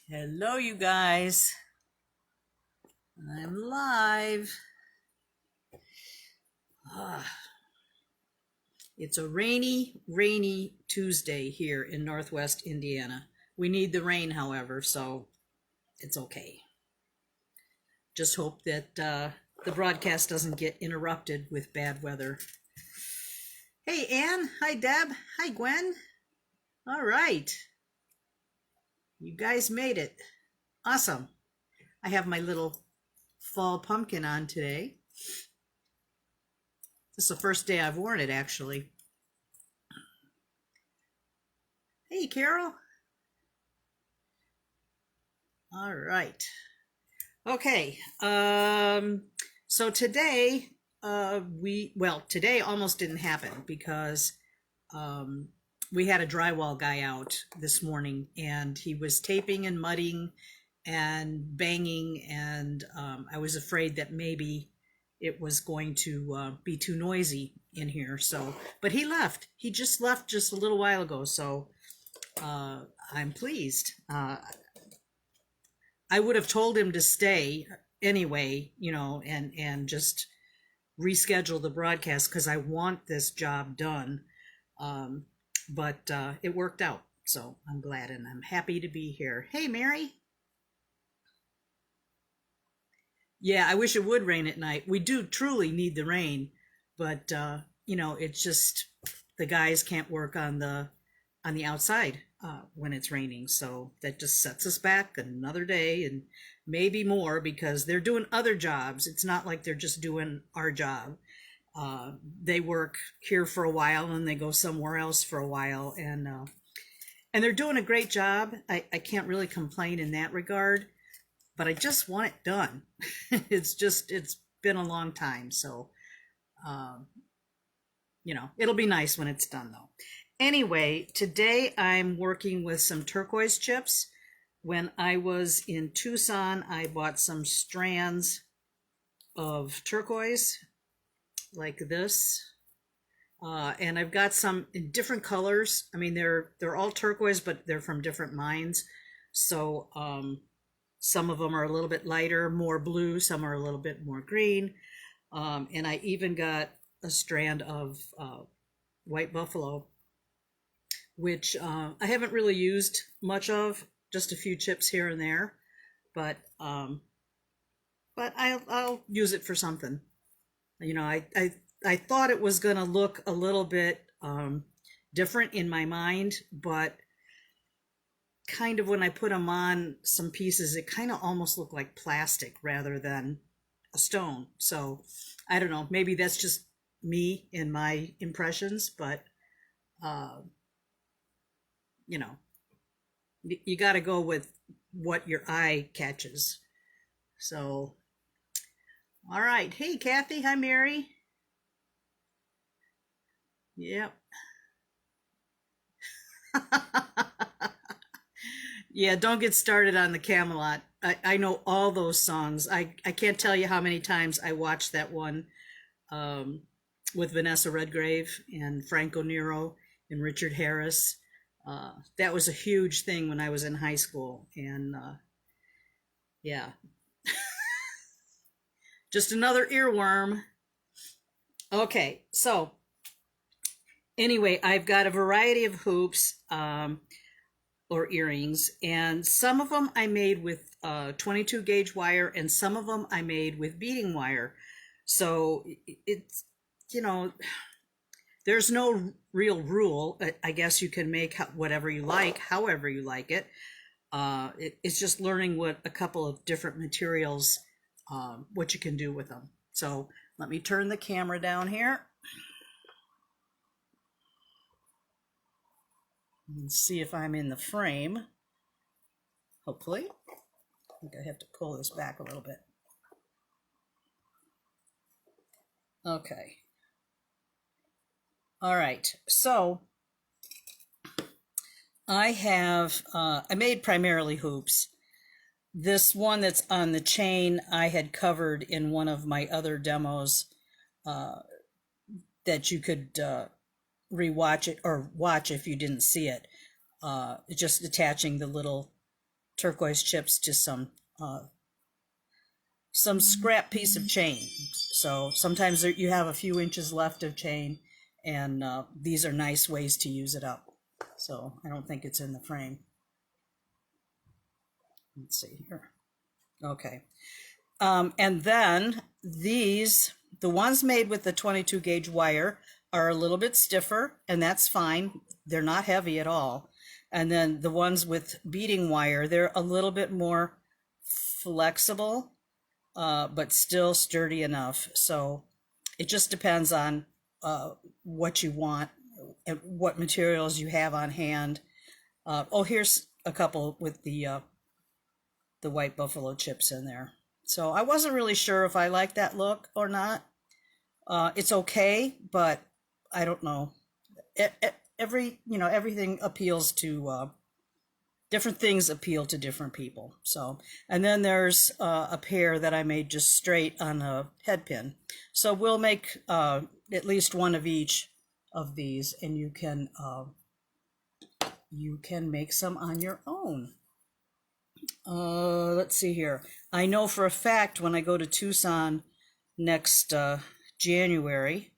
Hello, you guys. I'm live. Ah, it's a rainy Tuesday here in Northwest Indiana. We need the rain, however, so it's okay. Just hope that the broadcast doesn't get interrupted with bad weather. Hey, Ann. Hi, Deb. Hi, Gwen. All right. You guys made it. Awesome. I have my little fall pumpkin on today. This is the first day I've worn it, actually. Hey, Carol. All right. Okay. So today, today almost didn't happen because we had a drywall guy out this morning and he was taping and mudding and banging, and I was afraid that maybe it was going to be too noisy in here. So, but he left. He just left just a little while ago. So I'm pleased. I would have told him to stay anyway, and just reschedule the broadcast because I want this job done. But it worked out. So I'm glad and I'm happy to be here. Hey, Mary. Yeah, I wish it would rain at night. We do truly need the rain, but it's just the guys can't work on the outside when it's raining, so that just sets us back another day and maybe more because they're doing other jobs. It's not like they're just doing our job. They work here for a while and they go somewhere else for a while, and they're doing a great job. I can't really complain in that regard, but I just want it done. It's been a long time. So, it'll be nice when it's done though. Anyway, today I'm working with some turquoise chips. When I was in Tucson, I bought some strands of turquoise like this. And I've got some in different colors. I mean, they're all turquoise, but they're from different mines. So, some of them are a little bit lighter, more blue. Some are a little bit more green. And I even got a strand of white buffalo, which I haven't really used much of, just a few chips here and there. But I'll use it for something. I thought it was going to look a little bit different in my mind, but kind of when I put them on some pieces, it kind of almost looked like plastic rather than a stone. So I don't know, maybe that's just me and my impressions, but uh, you got to go with what your eye catches. So, all right. Hey, Kathy. Hi, Mary. Yep. Yeah, don't get started on the Camelot. I know all those songs. I can't tell you how many times I watched that one with Vanessa Redgrave and Franco Nero and Richard Harris. That was a huge thing when I was in high school. And yeah, just another earworm. Okay, so anyway, I've got a variety of hoops or earrings, and some of them I made with 22 gauge wire, and some of them I made with beading wire. So it's, you know, there's no real rule. I guess you can make whatever you like, however you like it. It's just learning what a couple of different materials, what you can do with them. So let me turn the camera down here and see if I'm in the frame. Hopefully. I think I have to pull this back a little bit. Okay. All right. So I made primarily hoops. This one that's on the chain I had covered in one of my other demos that you could rewatch it or watch if you didn't see it. Just attaching the little turquoise chips to some scrap piece of chain. So sometimes you have a few inches left of chain, and these are nice ways to use it up. So I don't think it's in the frame. Let's see here. Okay. And then these, the ones made with the 22 gauge wire, are a little bit stiffer, and that's fine. They're not heavy at all. And then the ones with beading wire, they're a little bit more flexible, but still sturdy enough. So it just depends on what you want and what materials you have on hand. Oh, here's a couple with the white buffalo chips in there. So I wasn't really sure if I like that look or not. It's okay, but I don't know. Everything appeals to different things appeal to different people. So, and then there's a pair that I made just straight on a head pin. So we'll make at least one of each of these, and you can make some on your own. Let's see here. I know for a fact when I go to Tucson next January,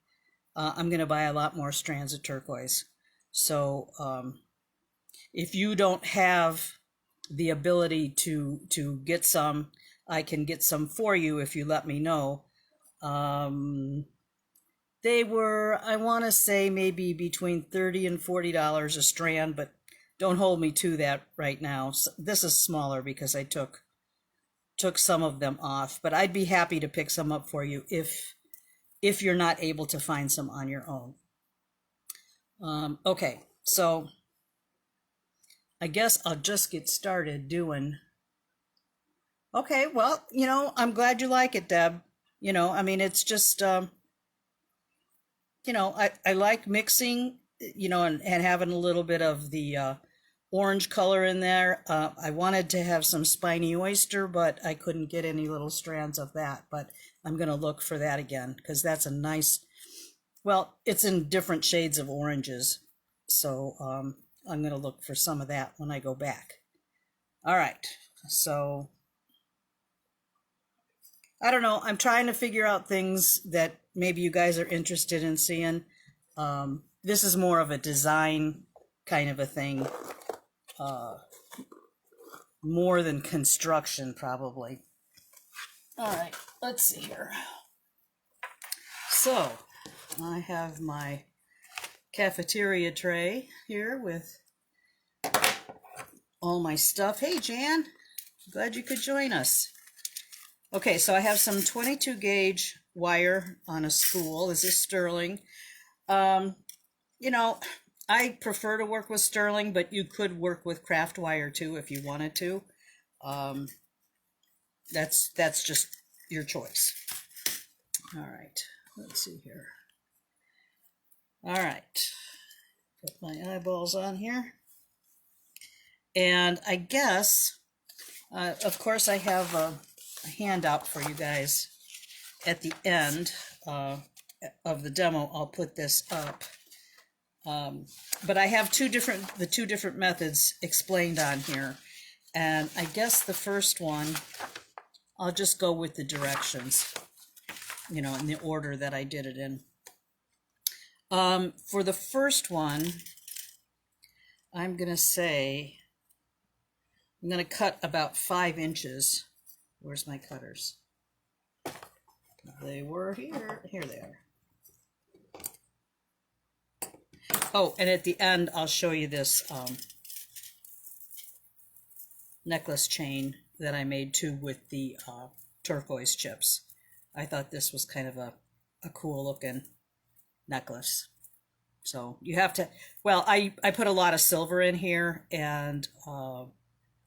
I'm going to buy a lot more strands of turquoise. So if you don't have the ability to get some, I can get some for you if you let me know. They were, I want to say, maybe between $30 and $40 a strand, but don't hold me to that right now. This is smaller because I took some of them off, but I'd be happy to pick some up for you if you're not able to find some on your own. Okay, so I guess I'll just get started doing. Okay, well, I'm glad you like it, Deb. I mean, it's just, I like mixing, and having a little bit of the orange color in there. I wanted to have some spiny oyster, but I couldn't get any little strands of that. But I'm going to look for that again because that's a nice, well, it's in different shades of oranges. So I'm going to look for some of that when I go back. All right. So I don't know. I'm trying to figure out things that maybe you guys are interested in seeing. This is more of a design kind of a thing. More than construction, probably. All right, let's see here. So I have my cafeteria tray here with all my stuff. Hey, Jan, glad you could join us. Okay, so I have some 22 gauge wire on a spool. This is sterling. I prefer to work with sterling, but you could work with craft wire too if you wanted to. That's just your choice. All right, let's see here. All right, put my eyeballs on here. And I guess, of course, I have a handout for you guys at the end of the demo. I'll put this up. But I have the two different methods explained on here. And I guess the first one, I'll just go with the directions, in the order that I did it in. For the first one, I'm going to cut about 5 inches. Where's my cutters? They were here. Here they are. Oh, and at the end, I'll show you this necklace chain that I made too with the turquoise chips. I thought this was kind of a cool looking necklace. So you have to, well, I put a lot of silver in here and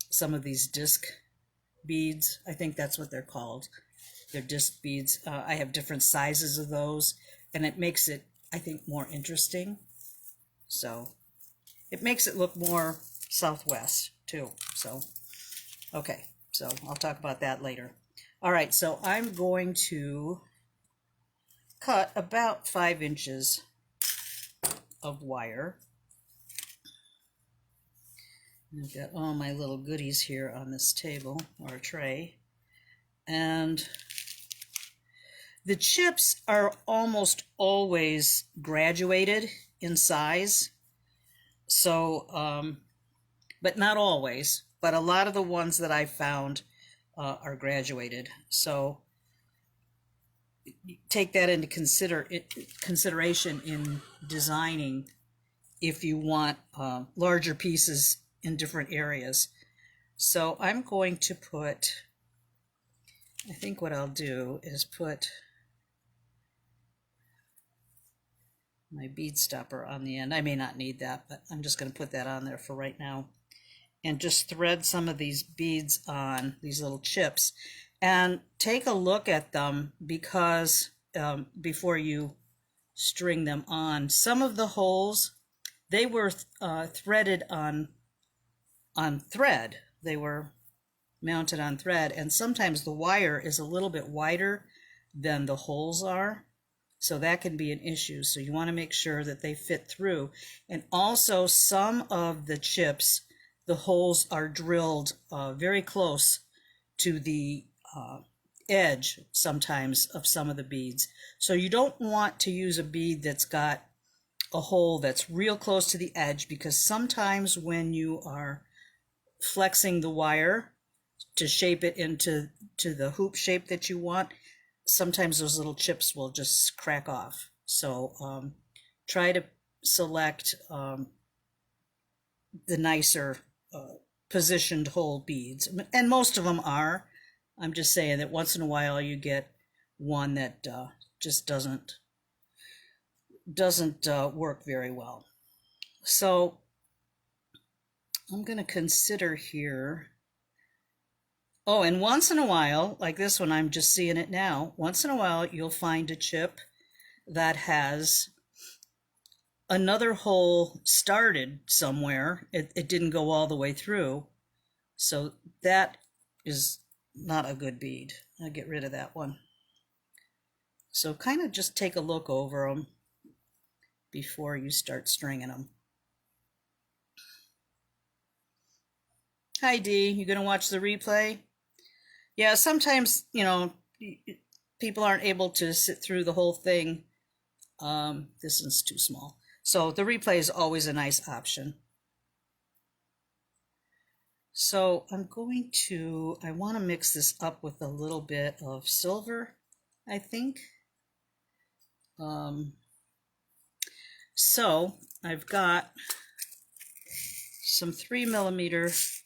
some of these disc beads. I think that's what they're called. They're disc beads. I have different sizes of those, and it makes it, I think, more interesting. So it makes it look more Southwest too. So, okay, so I'll talk about that later. All right, so I'm going to cut about 5 inches of wire. I've got all my little goodies here on this table or tray. And the chips are almost always graduated in size. So, but not always, but a lot of the ones that I found are graduated. So take that into consideration in designing if you want larger pieces in different areas. So I'm going to put, I think what I'll do is put my bead stopper on the end. I may not need that, but I'm just going to put that on there for right now. And just thread some of these beads on, these little chips. And take a look at them because before you string them on, some of the holes, they were threaded on thread. They were mounted on thread, and sometimes the wire is a little bit wider than the holes are, so that can be an issue. So you want to make sure that they fit through. And also some of the chips, the holes are drilled very close to the edge sometimes of some of the beads. So you don't want to use a bead that's got a hole that's real close to the edge, because sometimes when you are flexing the wire to shape it into the hoop shape that you want, sometimes those little chips will just crack off. So try to select the nicer positioned hole beads, and most of them are. I'm just saying that once in a while you get one that just doesn't work very well. So I'm going to consider here. Oh, and once in a while, like this one, I'm just seeing it now. Once in a while, you'll find a chip that has another hole started somewhere. It didn't go all the way through. So that is not a good bead. I'll get rid of that one. So kind of just take a look over them before you start stringing them. Hi, Dee. You going to watch the replay? Yeah, sometimes, people aren't able to sit through the whole thing. This is too small. So the replay is always a nice option. So I want to mix this up with a little bit of silver, I think. So I've got some 3mm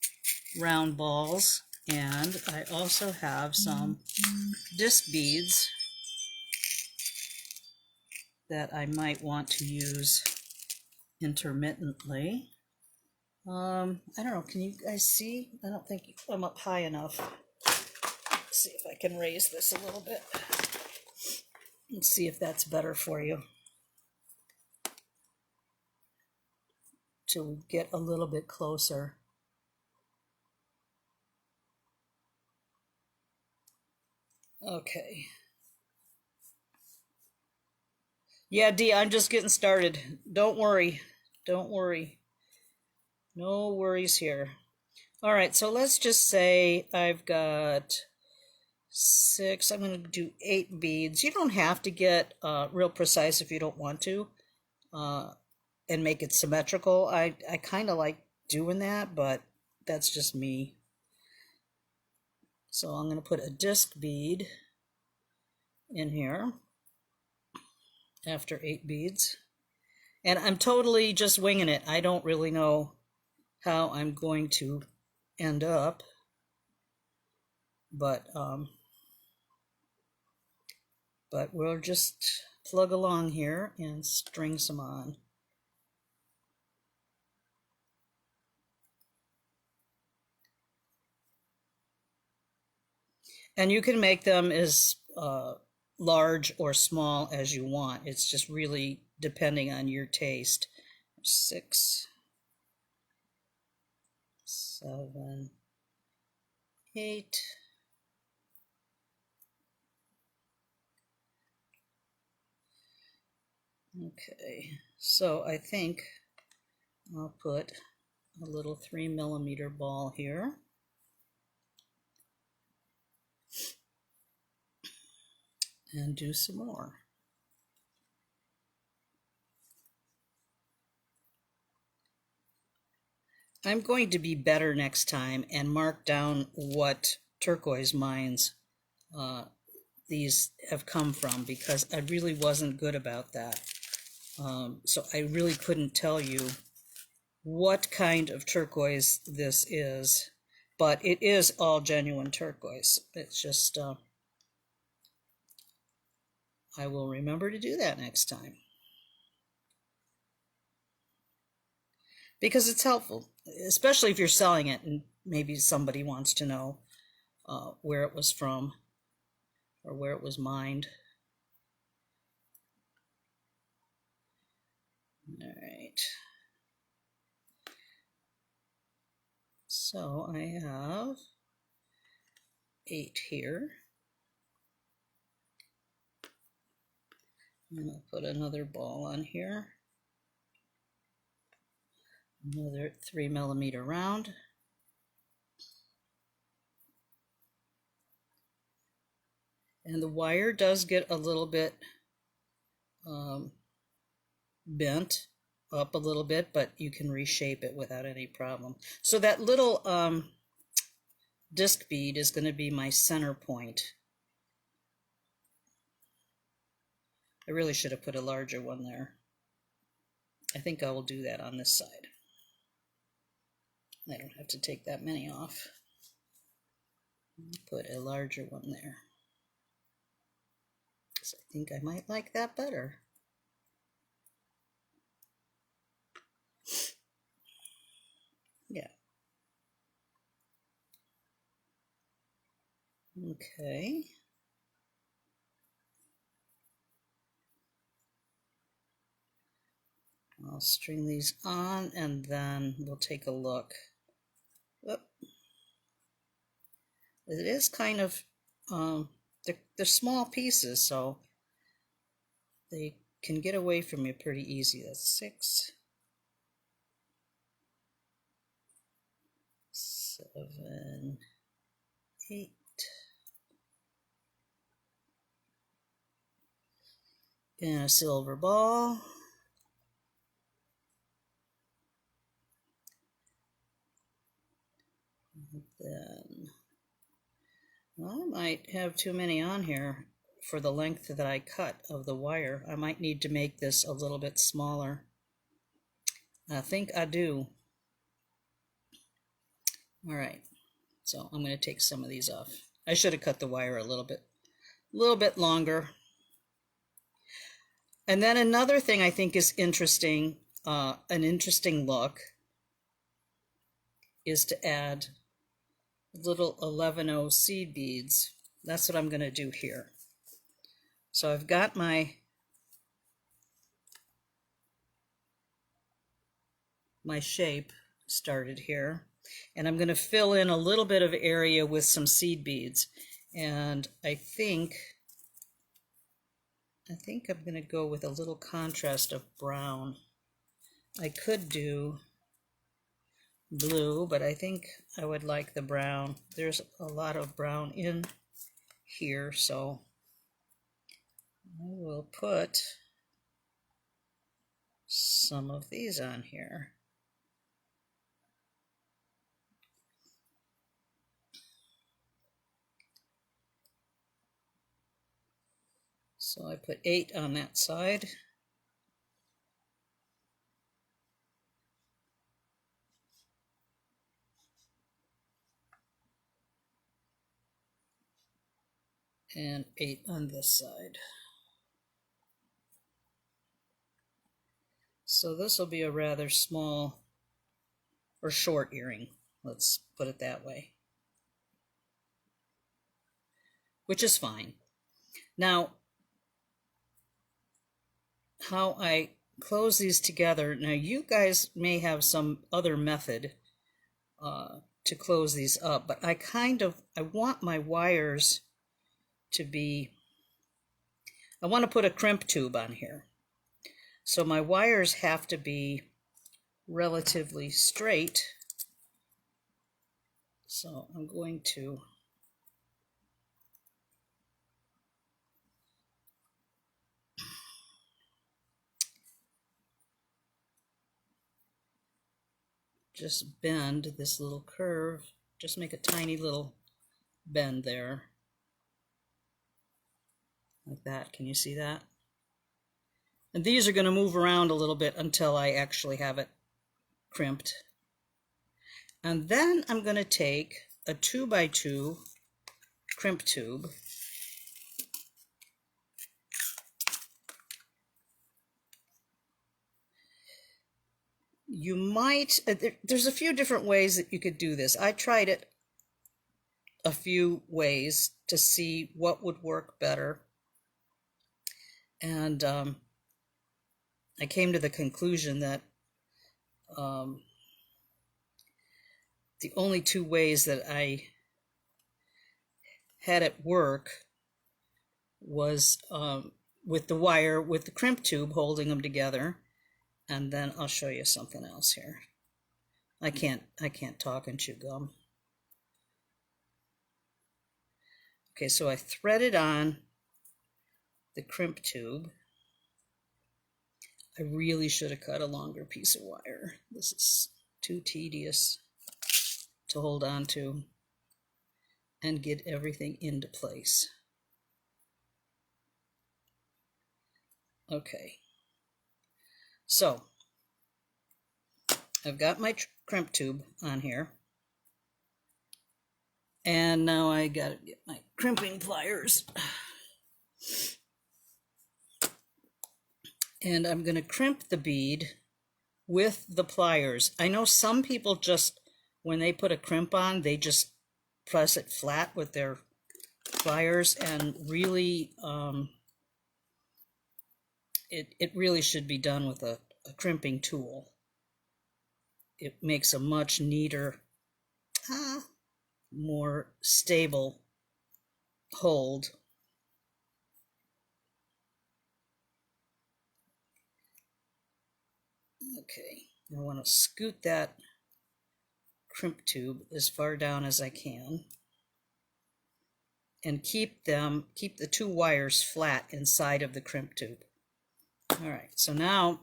round balls, and I also have some disc beads that I might want to use intermittently. I don't know, can you guys see? I don't think I'm up high enough. Let's see if I can raise this a little bit. Let's see if that's better for you. Till we get a little bit closer. Okay. Yeah, Dee, I'm just getting started. Don't worry. Don't worry. No worries here. All right, so let's just say I've got 6. I'm going to do 8 beads. You don't have to get real precise if you don't want to, and make it symmetrical. I kind of like doing that, but that's just me. So I'm going to put a disc bead in here after 8 beads. And I'm totally just winging it. I don't really know how I'm going to end up, but we'll just plug along here and string some on. And you can make them as large or small as you want. It's just really depending on your taste. 6, 7, 8. Okay, so I think I'll put a little 3mm ball here. And do some more. I'm going to be better next time and mark down what turquoise mines these have come from, because I really wasn't good about that. So I really couldn't tell you what kind of turquoise this is, but it is all genuine turquoise. It's just, I will remember to do that next time, because it's helpful, especially if you're selling it and maybe somebody wants to know where it was from or where it was mined. All right. So I have 8 here. And I'll put another ball on here. Another 3mm round. And the wire does get a little bit bent up a little bit, but you can reshape it without any problem. So that little disc bead is going to be my center point. I really should have put a larger one there. I think I will do that on this side. I don't have to take that many off. Put a larger one there, because I think I might like that better. Yeah. Okay. I'll string these on and then we'll take a look. Oop. It is kind of, they're small pieces, so they can get away from you pretty easy. That's 6, 7, 8. And a silver ball. And then I might have too many on here for the length that I cut of the wire. I might need to make this a little bit smaller. I think I do. All right, so I'm going to take some of these off. I should have cut the wire a little bit longer. And then another thing I think is interesting, an interesting look, is to add little 11-0 seed beads. That's what I'm going to do here. So I've got my shape started here, and I'm going to fill in a little bit of area with some seed beads. And I think I'm going to go with a little contrast of brown. I could do blue, but I think I would like the brown. There's a lot of brown in here, so I will put some of these on here. So I put 8 on that side. And 8 on this side. So this will be a rather small or short earring, let's put it that way, which is fine. Now, how I close these together, now you guys may have some other method to close these up, but I want my wires to be, I want to put a crimp tube on here. So my wires have to be relatively straight. So I'm going to just bend this little curve, just make a tiny little bend there, like that. Can you see that? And these are going to move around a little bit until I actually have it crimped. And then I'm going to take a 2x2 crimp tube, you might, there's a few different ways that you could do this. I tried it a few ways to see what would work better. And I came to the conclusion that the only two ways that I had it work was with the wire, with the crimp tube holding them together. And then I'll show you something else here. I can't talk and chew gum. Okay, so I threaded on the crimp tube. I really should have cut a longer piece of wire. This is too tedious to hold on to and get everything into place. Okay, so I've got my crimp tube on here, and now I gotta get my crimping pliers, and I'm gonna crimp the bead with the pliers. I know some people just, when they put a crimp on, they just press it flat with their pliers, and really it really should be done with a crimping tool. It makes a much neater, more stable hold. Okay, I want to scoot that crimp tube as far down as I can and keep the two wires flat inside of the crimp tube. All right, so now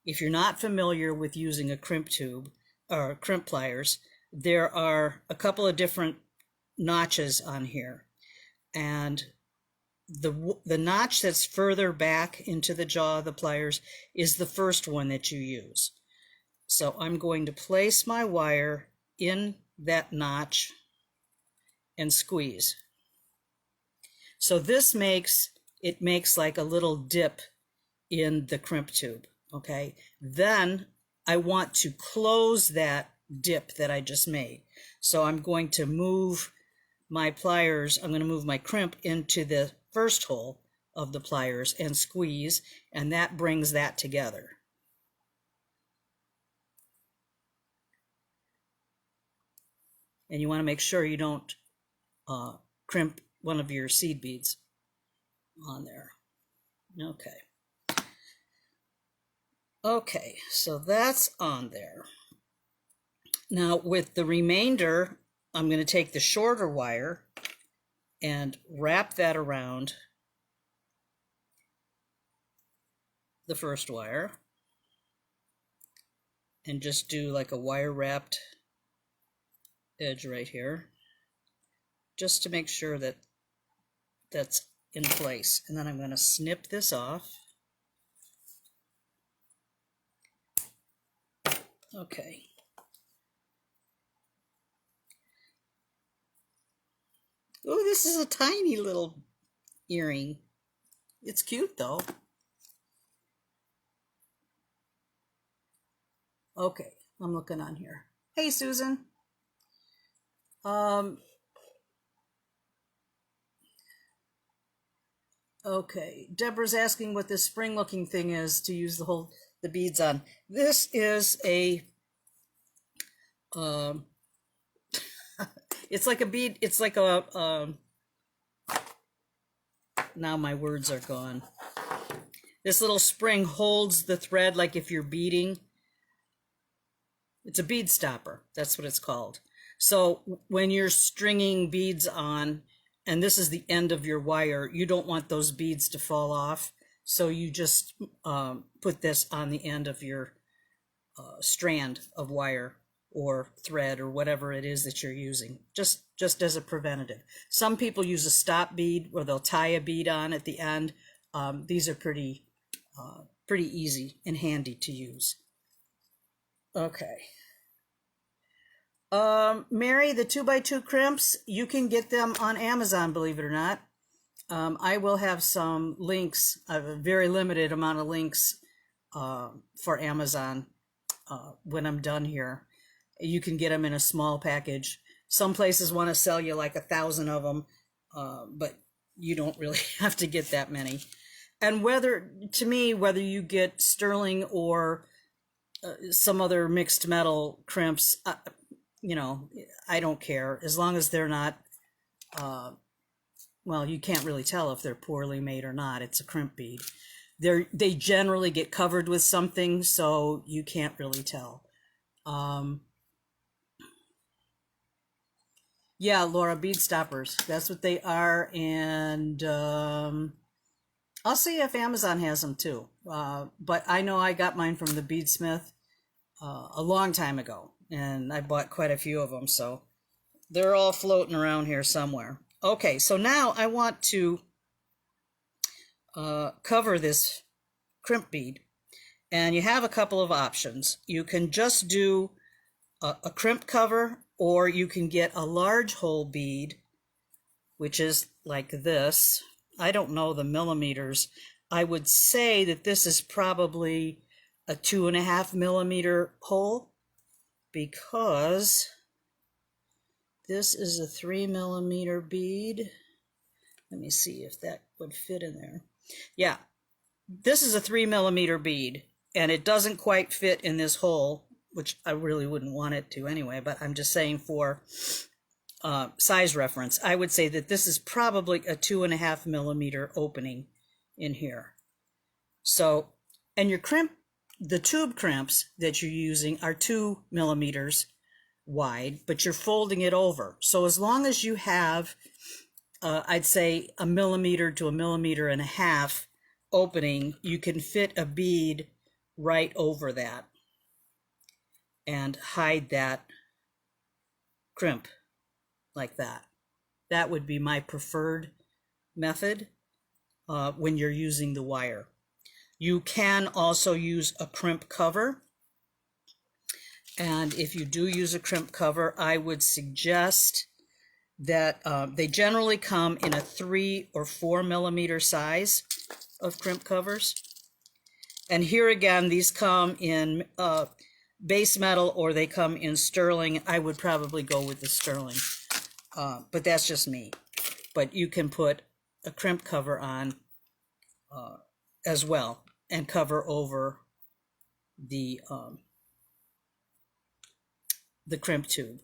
if you're not familiar with using a crimp tube or crimp pliers, there are a couple of different notches on here, and the notch that's further back into the jaw of the pliers is the first one that you use. So I'm going to place my wire in that notch and squeeze. So this makes like a little dip in the crimp tube. Okay, then I want to close that dip that I just made. So I'm going to move my pliers, I'm going to move my crimp into the first hole of the pliers and squeeze, and that brings that together. And you want to make sure you don't crimp one of your seed beads on there. Okay. Okay, so that's on there. Now with the remainder, I'm going to take the shorter wire and wrap that around the first wire and just do like a wire wrapped edge right here, just to make sure that that's in place. And then I'm going to snip this off. Okay. Oh, this is a tiny little earring. It's cute though. Okay, I'm looking on here. Hey, Susan. Okay, Deborah's asking what this spring-looking thing is to use the beads on. This is a it's like a bead. It's like a now my words are gone. This little spring holds the thread, like if you're beading. It's a bead stopper. That's what it's called. So when you're stringing beads on, and this is the end of your wire, you don't want those beads to fall off. So you just put this on the end of your strand of wire or thread or whatever it is that you're using, just as a preventative. Some people use a stop bead where they'll tie a bead on at the end. These are pretty easy and handy to use. Okay. Mary, the 2x2 crimps, you can get them on Amazon, believe it or not. I will have some links. I have a very limited amount of links for Amazon when I'm done here. You can get them in a small package. Some places want to sell you like 1,000 of them, but you don't really have to get that many. And whether you get sterling or some other mixed metal crimps, I don't care, as long as they're not, well, you can't really tell if they're poorly made or not. It's a crimp bead. They generally get covered with something, so you can't really tell. Yeah, Laura, bead stoppers. That's what they are, and I'll see if Amazon has them too. But I know I got mine from the Beadsmith a long time ago, and I bought quite a few of them, so they're all floating around here somewhere. Okay, so now I want to cover this crimp bead, and you have a couple of options. You can just do a crimp cover, or you can get a large hole bead, which is like this. I don't know the millimeters. I would say that this is probably a 2.5 millimeter hole, because this is a 3 millimeter bead. Let me see if that would fit in there. Yeah, this is a 3 millimeter bead, and it doesn't quite fit in this hole, which I really wouldn't want it to anyway, but I'm just saying for size reference, I would say that this is probably a 2.5 millimeter opening in here. So, and your crimp, the tube crimps that you're using are 2 millimeters wide, but you're folding it over. So as long as you have, I'd say 1 millimeter to 1.5 millimeters opening, you can fit a bead right over that and hide that crimp like that. That would be my preferred method when you're using the wire. You can also use a crimp cover. And if you do use a crimp cover, I would suggest that they generally come in a 3 or 4 millimeter size of crimp covers. And here again, these come in base metal or they come in sterling. I would probably go with the sterling, but that's just me. But you can put a crimp cover on as well and cover over the crimp tube.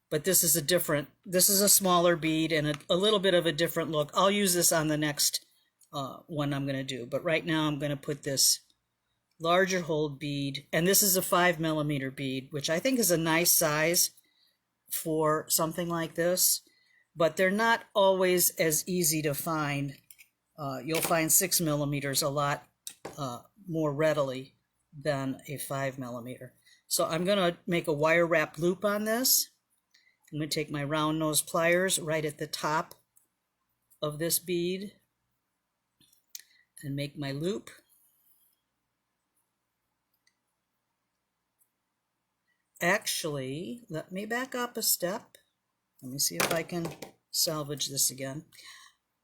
But this is a smaller bead and a little bit of a different look. I'll use this on the next one I'm going to do, but right now I'm going to put this larger hole bead, and this is a 5 millimeter bead, which I think is a nice size for something like this, but they're not always as easy to find. You'll find 6 millimeters a lot more readily than a 5 millimeter. So I'm going to make a wire wrap loop on this. I'm going to take my round nose pliers right at the top of this bead and make my loop. Actually, let me back up a step. Let me see if I can salvage this again.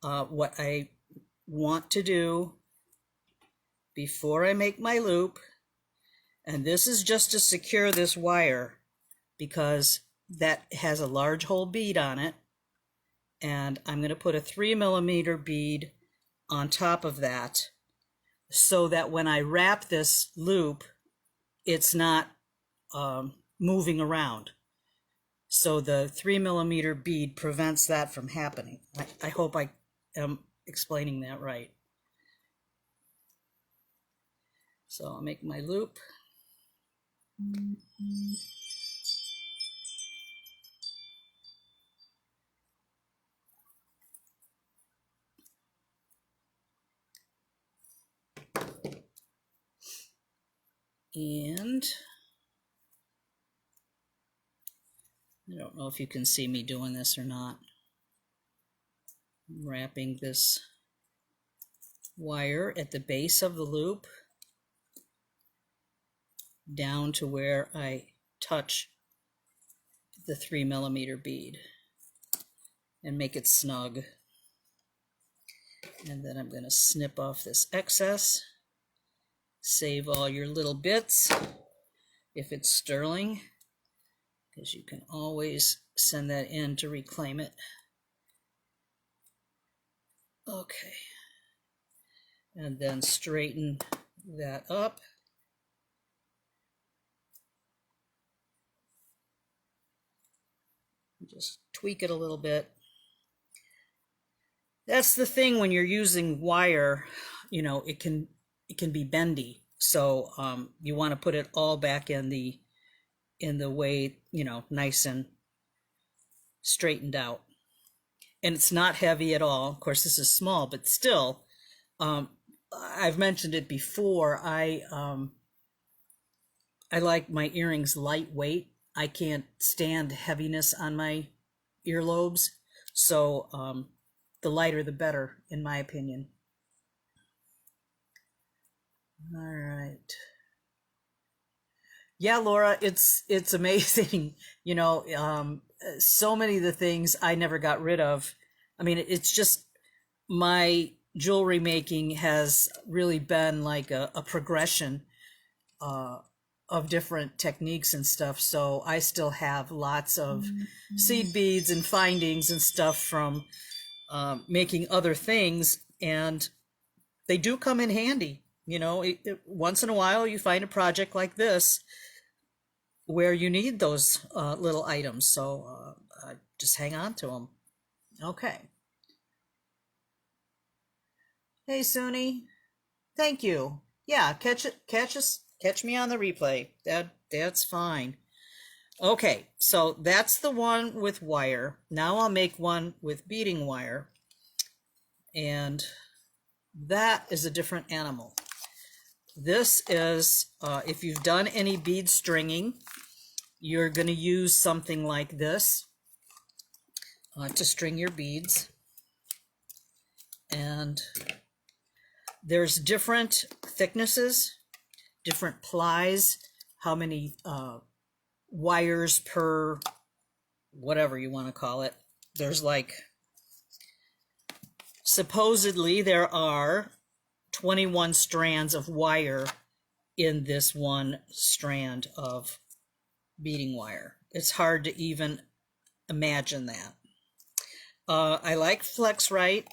What I want to do before I make my loop, and this is just to secure this wire because that has a large hole bead on it, and I'm going to put a 3 millimeter bead on top of that so that when I wrap this loop, it's not moving around. So the 3 millimeter bead prevents that from happening. I hope I am explaining that right. So I'll make my loop. And I don't know if you can see me doing this or not. I'm wrapping this wire at the base of the loop down to where I touch the 3mm bead and make it snug. And then I'm going to snip off this excess. Save all your little bits if it's sterling, because you can always send that in to reclaim it. Okay. And then straighten that up. Just tweak it a little bit. That's the thing when you're using wire, you know, it can be bendy. So you want to put it all back in the way, you know, nice and straightened out. And it's not heavy at all. Of course, this is small, but still, I've mentioned it before. I like my earrings lightweight. I can't stand heaviness on my earlobes. So the lighter the better, in my opinion. All right. Yeah, Laura, it's amazing. You know, so many of the things I never got rid of. I mean, it's just my jewelry making has really been like a progression of different techniques and stuff. So I still have lots of seed beads and findings and stuff from making other things, and they do come in handy. You know, once in a while you find a project like this where you need those little items. So just hang on to them. Okay. Hey, Suni. Thank you. Yeah, catch me on the replay. That's fine. Okay, so that's the one with wire. Now I'll make one with beading wire. And that is a different animal. This is, if you've done any bead stringing, you're going to use something like this to string your beads. And there's different thicknesses, different plies, how many wires per whatever you want to call it. There's like, supposedly there are 21 strands of wire in this one strand of beading wire. It's hard to even imagine that. I like Flexrite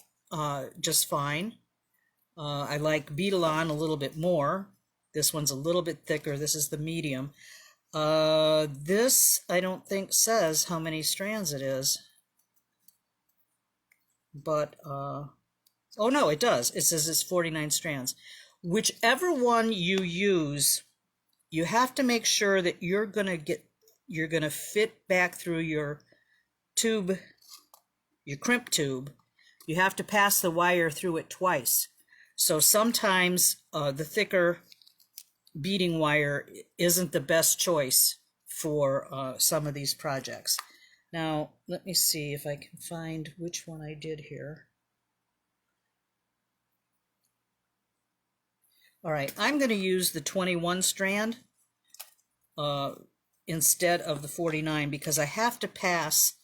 just fine. I like Beadalon a little bit more. This one's a little bit thicker. This is the medium. This I don't think says how many strands it is. But oh no, it does. It says it's 49 strands. Whichever one you use, you have to make sure that you're gonna fit back through your tube, your crimp tube. You have to pass the wire through it twice. So sometimes the thicker beading wire isn't the best choice for some of these projects. Now, let me see if I can find which one I did here. All right, I'm going to use the 21 strand instead of the 49 because I have to pass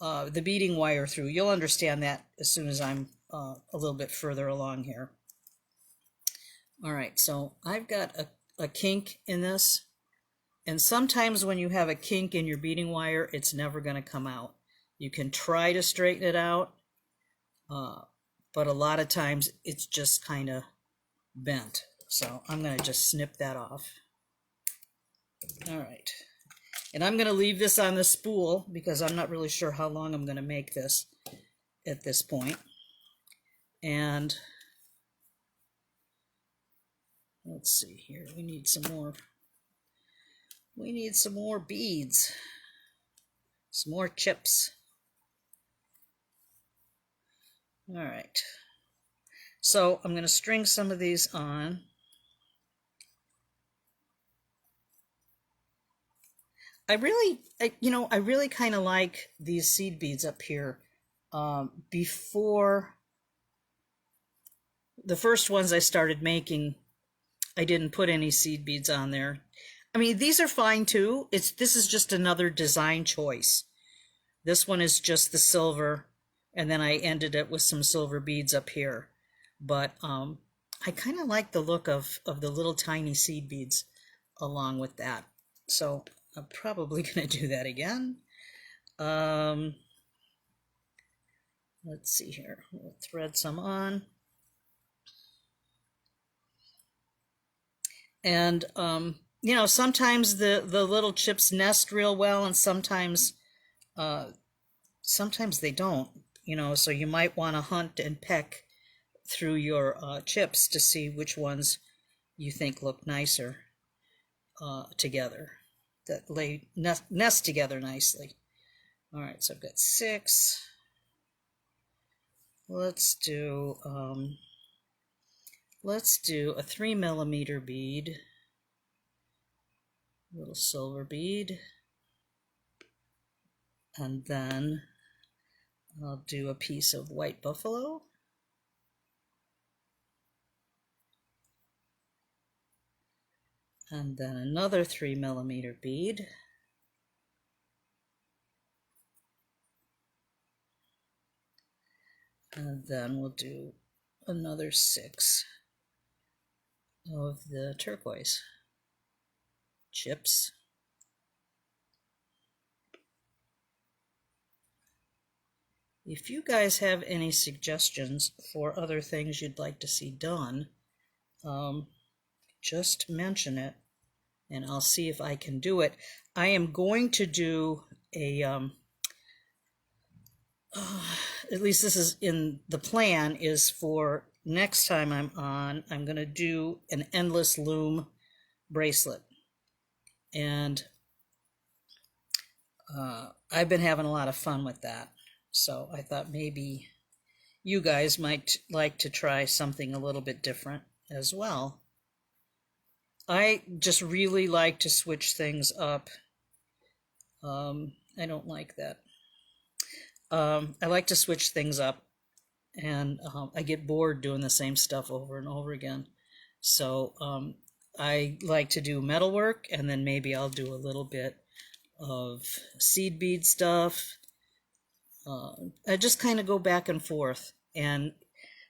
the beading wire through. You'll understand that as soon as I'm a little bit further along here. All right, so I've got a kink in this. And sometimes when you have a kink in your beading wire, it's never going to come out. You can try to straighten it out, but a lot of times it's just kind of bent. So I'm going to just snip that off. All right. And I'm going to leave this on the spool because I'm not really sure how long I'm going to make this at this point. And let's see here. We need some more We need some more beads, some more chips. All right. So I'm going to string some of these on. I really kind of like these seed beads up here. Before the first ones I started making, I didn't put any seed beads on there. I mean, these are fine too. This is just another design choice. This one is just the silver, and then I ended it with some silver beads up here. But I kind of like the look of the little tiny seed beads along with that. So I'm probably going to do that again. Let's see here. We'll thread some on. And, sometimes the little chips nest real well, and sometimes they don't, so you might want to hunt and peck through your chips to see which ones you think look nicer together, that nest together nicely. All right, so I've got 6. Let's do a 3mm bead, little silver bead, and then I'll do a piece of white buffalo, and then another 3mm bead, and then we'll do another 6 of the turquoise chips. If you guys have any suggestions for other things you'd like to see done, just mention it and I'll see if I can do it. I am going to do a at least this is in the plan, is for next time I'm going to do an endless loom bracelet. And I've been having a lot of fun with that. So I thought maybe you guys might like to try something a little bit different as well. I just really like to switch things up. I don't like that. I like to switch things up, and I get bored doing the same stuff over and over again. So I like to do metalwork, and then maybe I'll do a little bit of seed bead stuff. I just kind of go back and forth,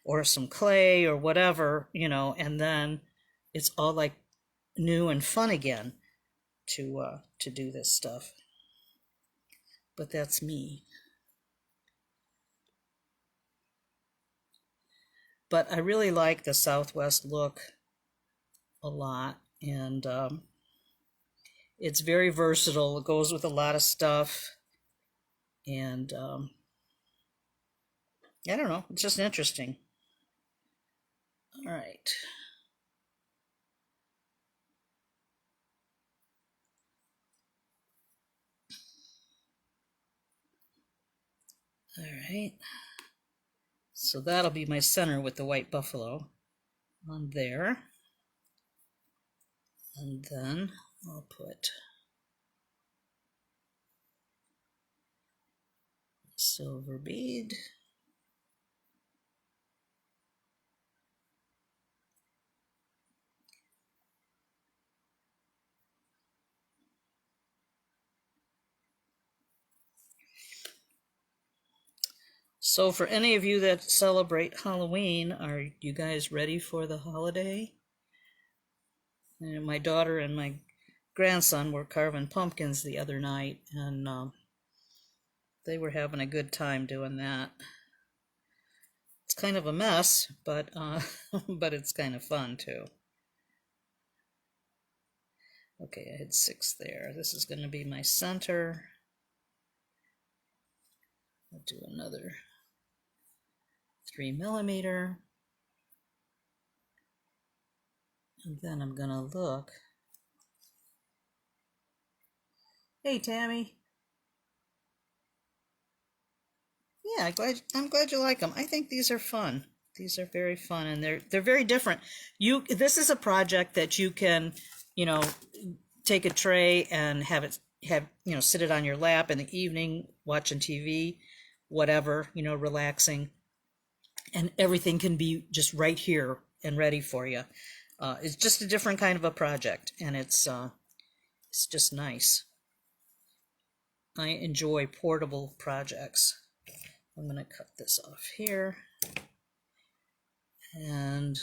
or some clay or whatever, and then it's all like new and fun again to do this stuff. But that's me. But I really like the Southwest look a lot, and it's very versatile. It goes with a lot of stuff, and I don't know, it's just interesting. All right. All right. So that'll be my center with the white buffalo on there. And then I'll put silver bead. So for any of you that celebrate Halloween, are you guys ready for the holiday? And my daughter and my grandson were carving pumpkins the other night, and they were having a good time doing that. It's kind of a mess, but but it's kind of fun too. Okay, I had 6 there. This is going to be my center. I'll do another 3mm. And then I'm going to look Hey, Tammy. Yeah, I'm glad you like them. I think these are fun. These are very fun, and they're very different. This is a project that you can, you know, take a tray and sit it on your lap in the evening, watching TV, whatever, relaxing, and everything can be just right here and ready for you. It's just a different kind of a project, and it's just nice. I enjoy portable projects. I'm going to cut this off here and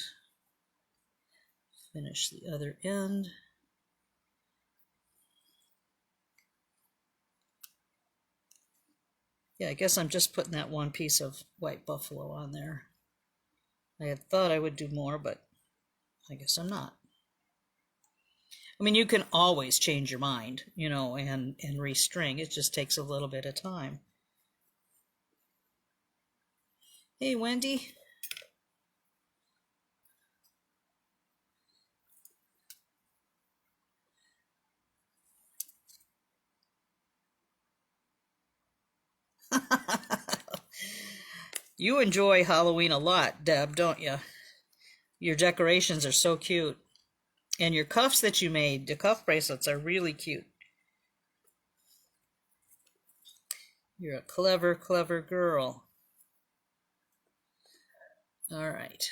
finish the other end. Yeah, I guess I'm just putting that one piece of white buffalo on there. I had thought I would do more, but I guess I'm not. I mean, you can always change your mind, and restring. It just takes a little bit of time. Hey, Wendy. You enjoy Halloween a lot, Deb, don't you? Your decorations are so cute. And your cuffs that you made, the cuff bracelets, are really cute. You're a clever, clever girl. All right.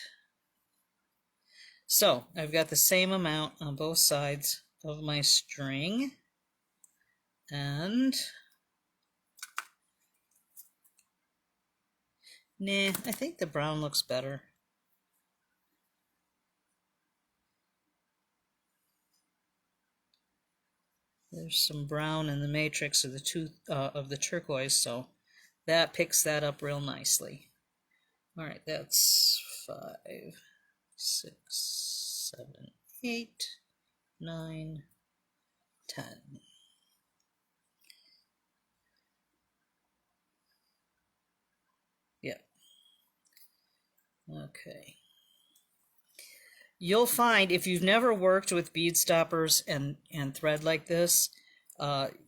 So I've got the same amount on both sides of my string. And nah, I think the brown looks better. There's some brown in the matrix of the turquoise, so that picks that up real nicely. All right, that's 5, 6, 7, 8, 9, 10. Yep. Okay. You'll find if you've never worked with bead stoppers and thread like this,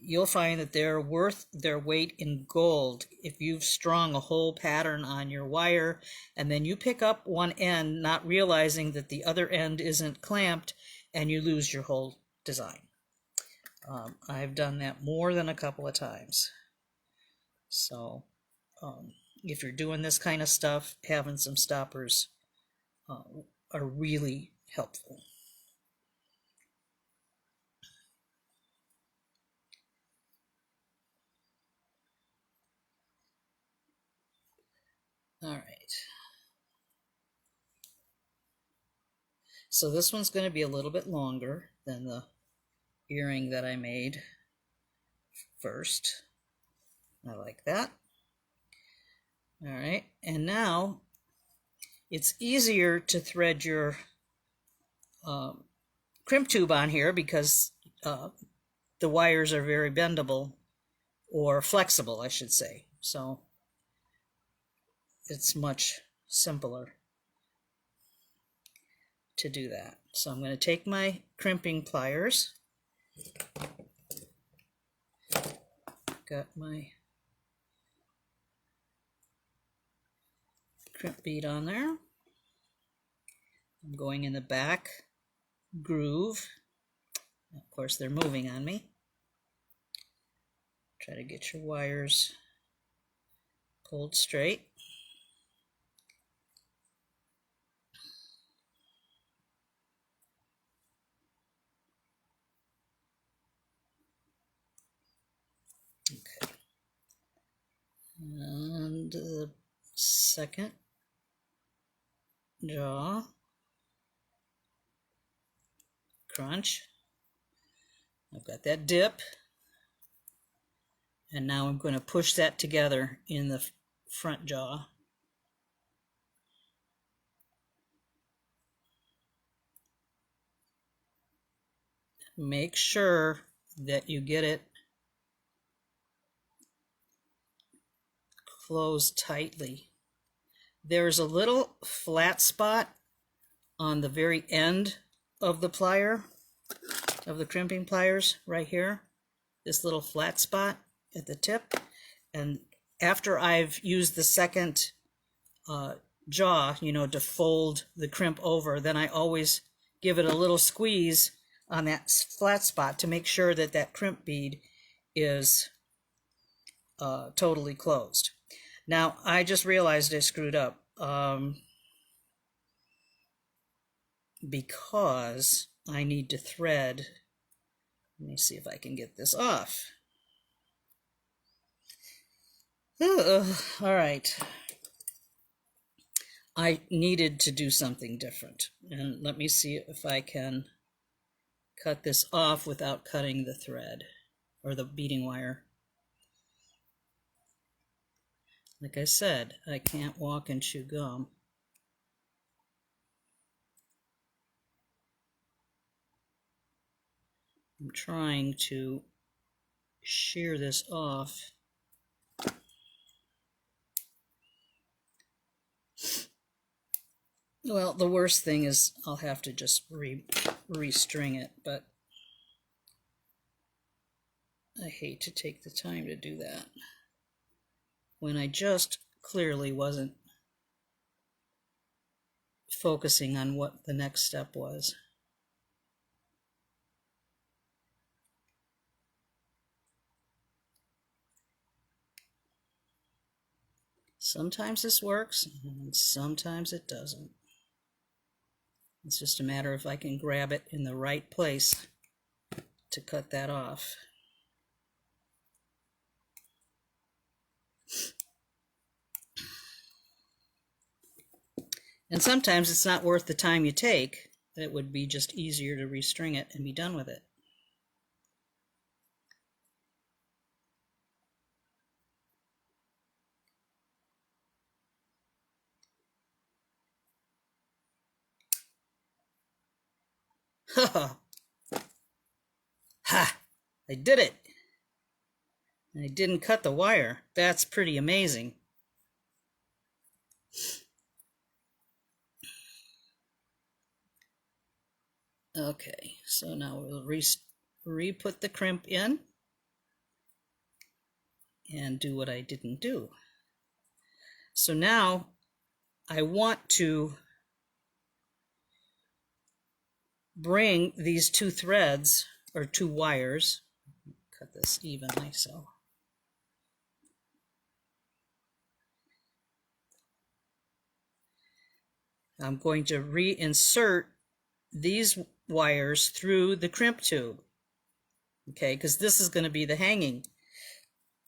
you'll find that they're worth their weight in gold if you've strung a whole pattern on your wire and then you pick up one end not realizing that the other end isn't clamped and you lose your whole design. I've done that more than a couple of times. So if you're doing this kind of stuff, having some stoppers are really helpful. All right. So this one's going to be a little bit longer than the earring that I made first. I like that. All right. And now it's easier to thread your crimp tube on here because the wires are very bendable, or flexible, I should say. So it's much simpler to do that. So I'm going to take my crimping pliers. Got my crimp bead on there. I'm going in the back groove. Of course, they're moving on me. Try to get your wires pulled straight. Okay. And the second jaw. Crunch. I've got that dip. And now I'm going to push that together in the front jaw. Make sure that you get it closed tightly. There's a little flat spot on the very end of the plier, of the crimping pliers right here. this little flat spot at the tip. And after I've used the second jaw, you know, to fold the crimp over, then I always give it a little squeeze on that flat spot to make sure that that crimp bead is totally closed. Now, I just realized I screwed up because I need to thread. Let me see if I can get this off. All right. I needed to do something different. And let me see if I can cut this off without cutting the thread or the beading wire. Like I said, I can't walk and chew gum. I'm trying to shear this off. Well, the worst thing is I'll have to just restring it, but I hate to take the time to do that when I just clearly wasn't focusing on what the next step was. Sometimes this works, and sometimes it doesn't. It's just a matter of if I can grab it in the right place to cut that off. And sometimes it's not worth the time you take. It would be just easier to restring it and be done with it. Ha! I did it! And I didn't cut the wire. That's pretty amazing. Okay, so now we'll re-put the crimp in and do what I didn't do. So now I want to bring these two threads or two wires, cut this evenly so. I'm going to reinsert these wires through the crimp tube, okay, because this is going to be the hanging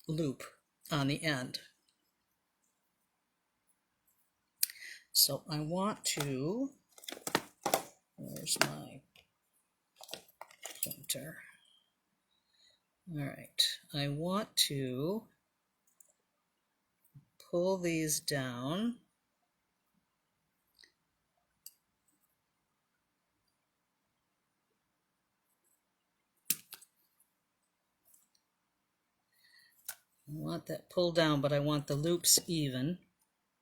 loop on the end. So I want to, where's my pointer? All right, I want to pull these down. I want that pulled down, but I want the loops even,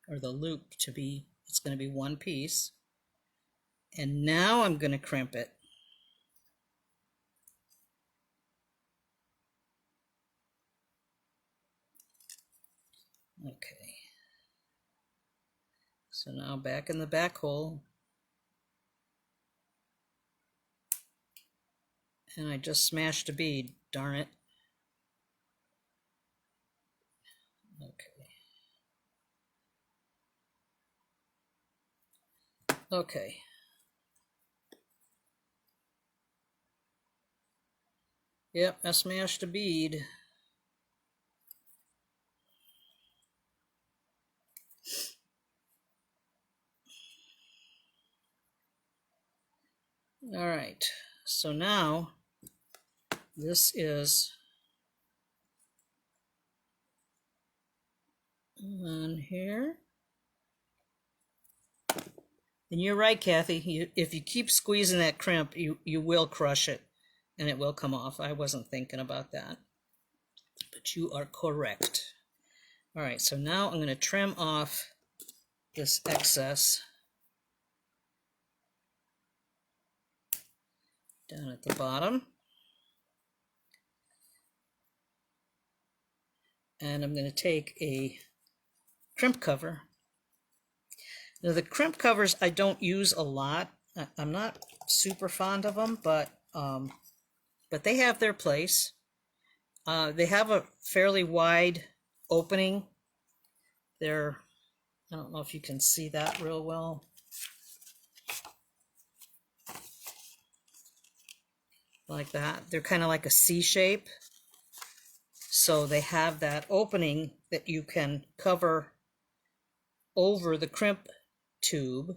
or the loop to be, it's going to be one piece. And now I'm going to crimp it. Okay. So now back in the back hole. And I just smashed a bead, darn it. Okay. Yep, I smashed a bead. All right, so now this is on here. And you're right, Kathy. If you keep squeezing that crimp, you will crush it and it will come off. I wasn't thinking about that, but you are correct. All right, so now I'm going to trim off this excess down at the bottom. And I'm going to take a crimp cover. Now the crimp covers I don't use a lot. I'm not super fond of them, but they have their place. They have a fairly wide opening. I don't know if you can see that real well. Like that. They're kind of like a C shape. So they have that opening that you can cover over the crimp tube.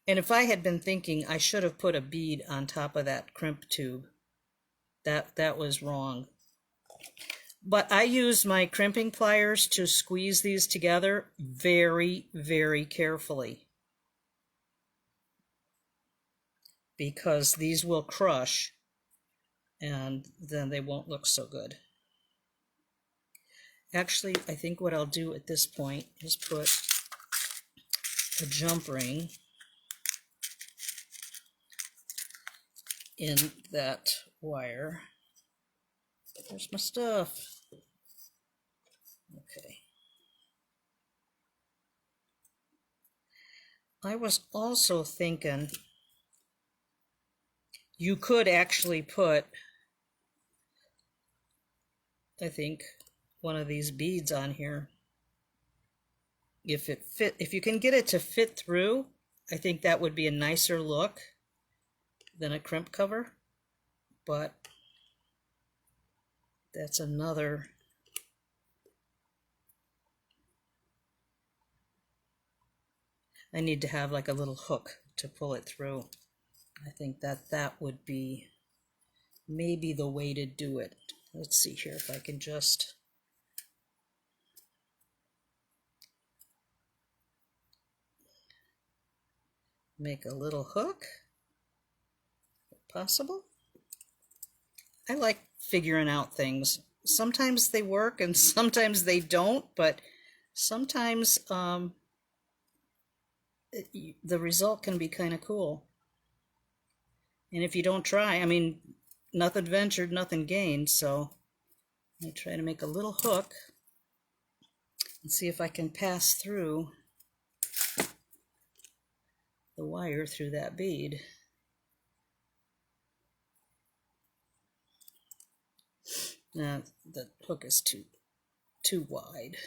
And if I had been thinking I should have put a bead on top of that crimp tube, that was wrong. But I use my crimping pliers to squeeze these together very, very carefully, because these will crush and then they won't look so good. Actually, I think what I'll do at this point is put a jump ring in that wire. There's my stuff. Okay. I was also thinking you could actually put, I think, one of these beads on here. If you can get it to fit through, I think that would be a nicer look than a crimp cover. But that's another. I need to have like a little hook to pull it through. I think that would be maybe the way to do it. Let's see here if I can just make a little hook, if possible. I like figuring out things. Sometimes they work and sometimes they don't, but sometimes the result can be kind of cool. And if you don't try, I mean, nothing ventured, nothing gained. So I try to make a little hook and see if I can pass through the wire through that bead. Now the hook is too wide.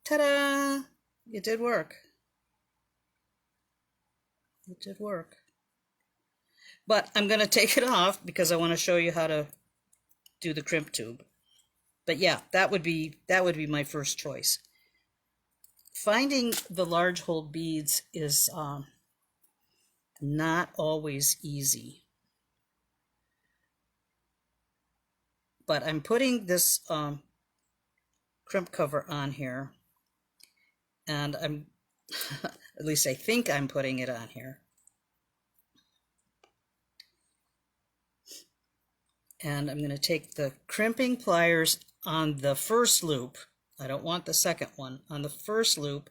Ta-da! It did work. It did work. But I'm going to take it off because I want to show you how to do the crimp tube. But yeah, that would be my first choice. Finding the large hole beads is not always easy. But I'm putting this crimp cover on here, and I'm at least I think I'm putting it on here. And I'm going to take the crimping pliers on the first loop. I don't want the second one. On the first loop,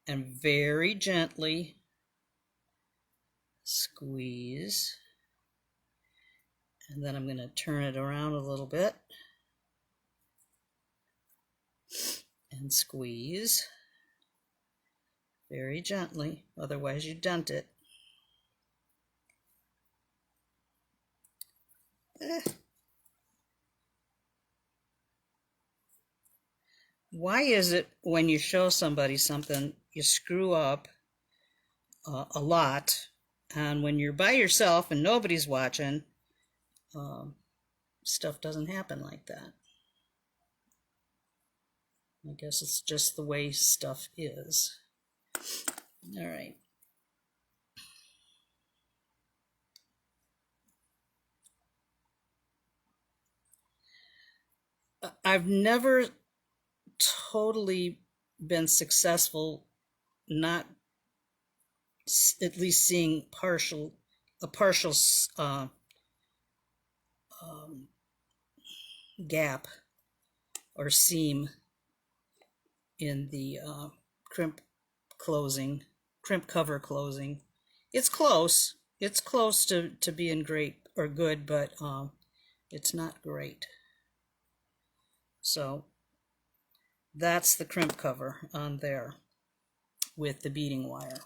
and very gently squeeze. And then I'm going to turn it around a little bit and squeeze very gently, otherwise you dent it. Why is it when you show somebody something, you screw up a lot, and when you're by yourself and nobody's watching, stuff doesn't happen like that? I guess it's just the way stuff is. All right. I've never totally been successful, not at least seeing a partial gap or seam in the crimp cover closing. It's close. It's close to being great or good, but it's not great. So that's the crimp cover on there with the beading wire.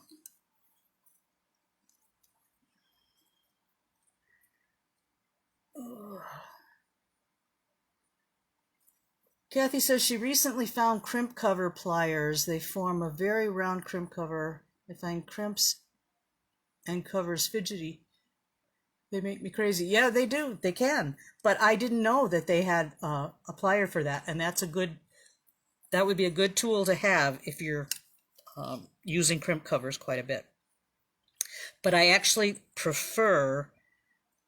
Kathy says she recently found crimp cover pliers. They form a very round crimp cover. I find crimps and covers fidgety. They make me crazy. Yeah, they do. They can. But I didn't know that they had a plier for that. And that would be a good tool to have if you're using crimp covers quite a bit. But I actually prefer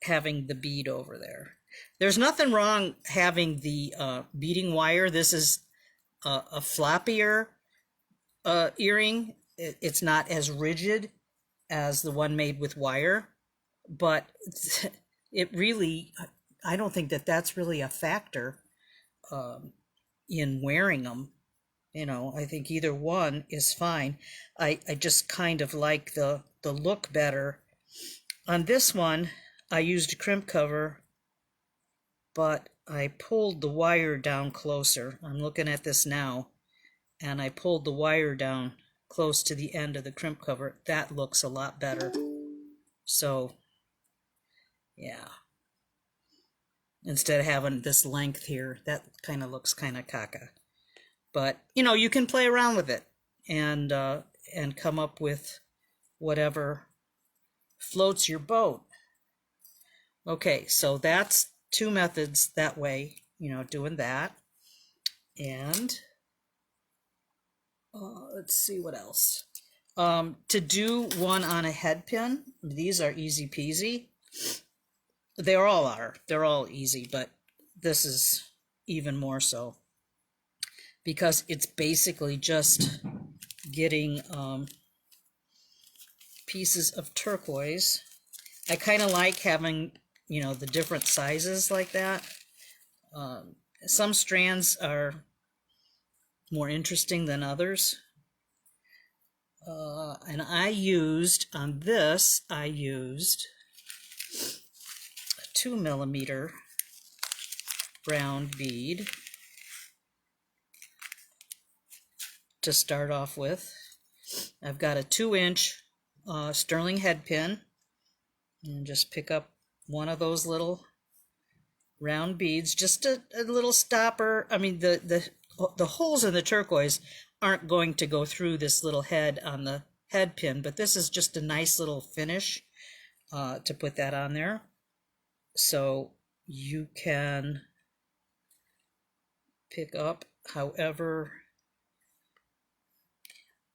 having the bead over there. There's nothing wrong having the beading wire. This is a floppier earring. It's not as rigid as the one made with wire, but it really, I don't think that that's really a factor in wearing them. You know, I think either one is fine. I just kind of like the look better. On this one, I used a crimp cover, but I pulled the wire down closer. I'm looking at this now, and I pulled the wire down close to the end of the crimp cover. That looks a lot better. So, yeah. Instead of having this length here, that kind of looks kind of caca. But, you know, you can play around with it and come up with whatever floats your boat. Okay, so that's two methods that way, you know, doing that. And let's see what else. To do one on a head pin, these are easy peasy. They all are. They're all easy, but this is even more so because it's basically just getting pieces of turquoise. I kind of like having, you know, the different sizes like that. Some strands are more interesting than others. And I used, on this, I used a 2mm round bead to start off with. I've got a 2-inch sterling head pin, and just pick up one of those little round beads, just a little stopper. I mean, the holes in the turquoise aren't going to go through this little head on the head pin, but this is just a nice little finish to put that on there. So you can pick up however.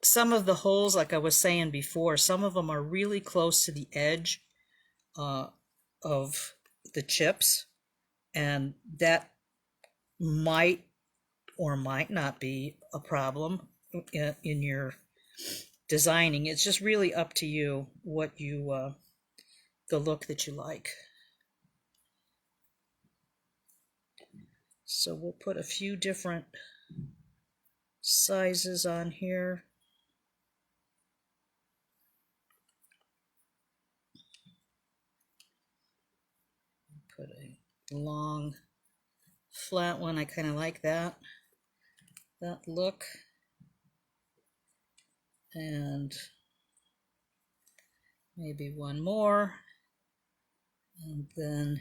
Some of the holes, like I was saying before, some of them are really close to the edge of the chips, and that might or might not be a problem in your designing. It's just really up to you what you the look that you like. So we'll put a few different sizes on here. Put a long flat one. I kind of like that look. And maybe one more, and then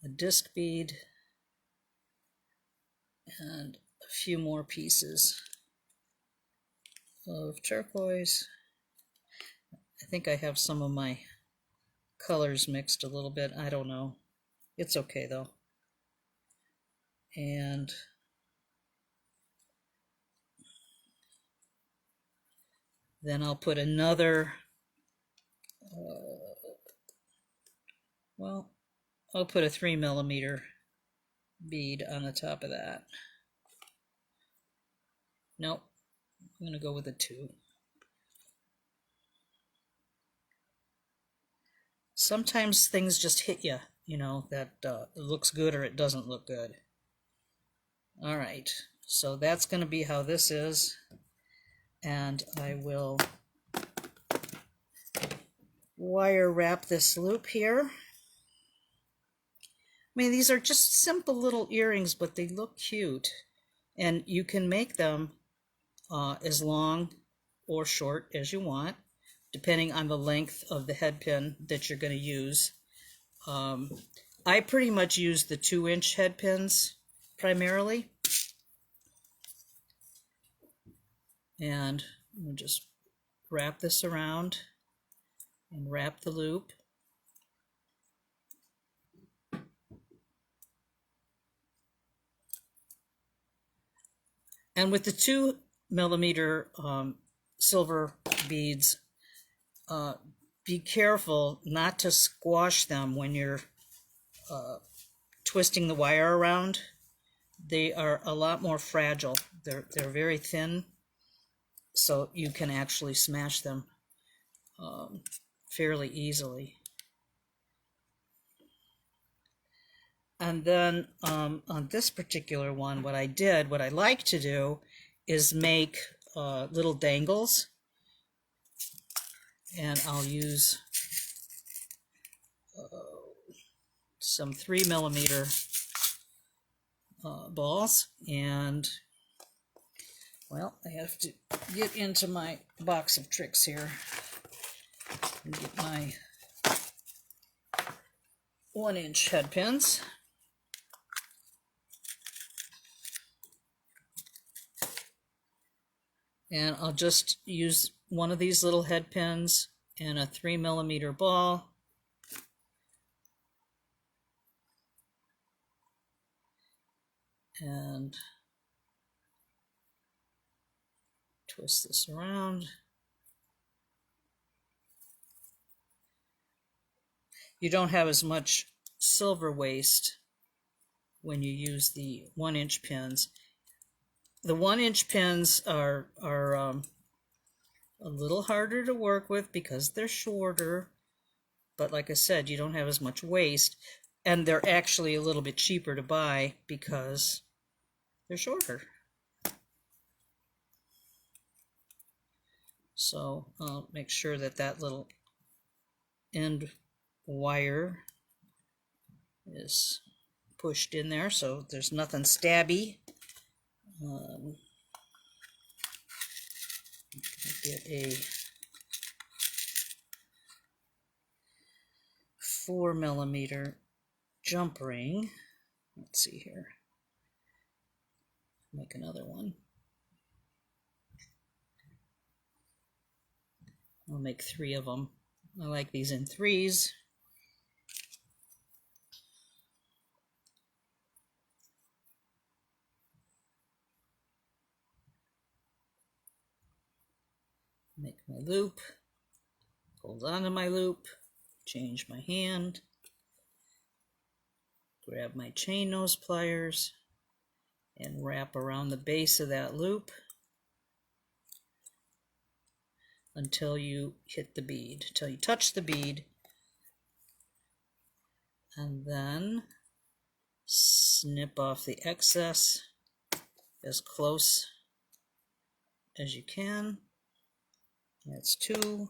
a disc bead and a few more pieces of turquoise. I think I have some of my colors mixed a little bit. I don't know. It's okay though. And then I'll put another, well, I'll put a 3mm bead on the top of that. Nope, I'm going to go with a 2. Sometimes things just hit you you know, that it looks good or it doesn't look good. All right, so that's going to be how this is, and I will wire wrap this loop here. I mean, these are just simple little earrings, but they look cute, and you can make them as long or short as you want, depending on the length of the head pin that you're going to use. I pretty much use the 2-inch head pins primarily, and we'll just wrap this around and wrap the loop. And with the 2mm silver beads, be careful not to squash them when you're twisting the wire around. They are a lot more fragile. They're very thin, so you can actually smash them fairly easily. And then on this particular one, what I like to do is make little dangles, and I'll use some 3mm balls, and well, I have to get into my box of tricks here and get my 1-inch head pins. And I'll just use one of these little head pins and a 3mm ball. And twist this around. You don't have as much silver waste when you use the 1-inch pins. The 1-inch pins are a little harder to work with because they're shorter, but like I said, you don't have as much waste, and they're actually a little bit cheaper to buy because they're shorter. So I'll make sure that that little end wire is pushed in there so there's nothing stabby. Get a 4mm jump ring. Let's see here. Make another one. I'll make 3 of them. I like these in 3s. Make my loop, hold on to my loop, change my hand, grab my chain nose pliers, and wrap around the base of that loop until you hit the bead, until you touch the bead, and then snip off the excess as close as you can. That's 2.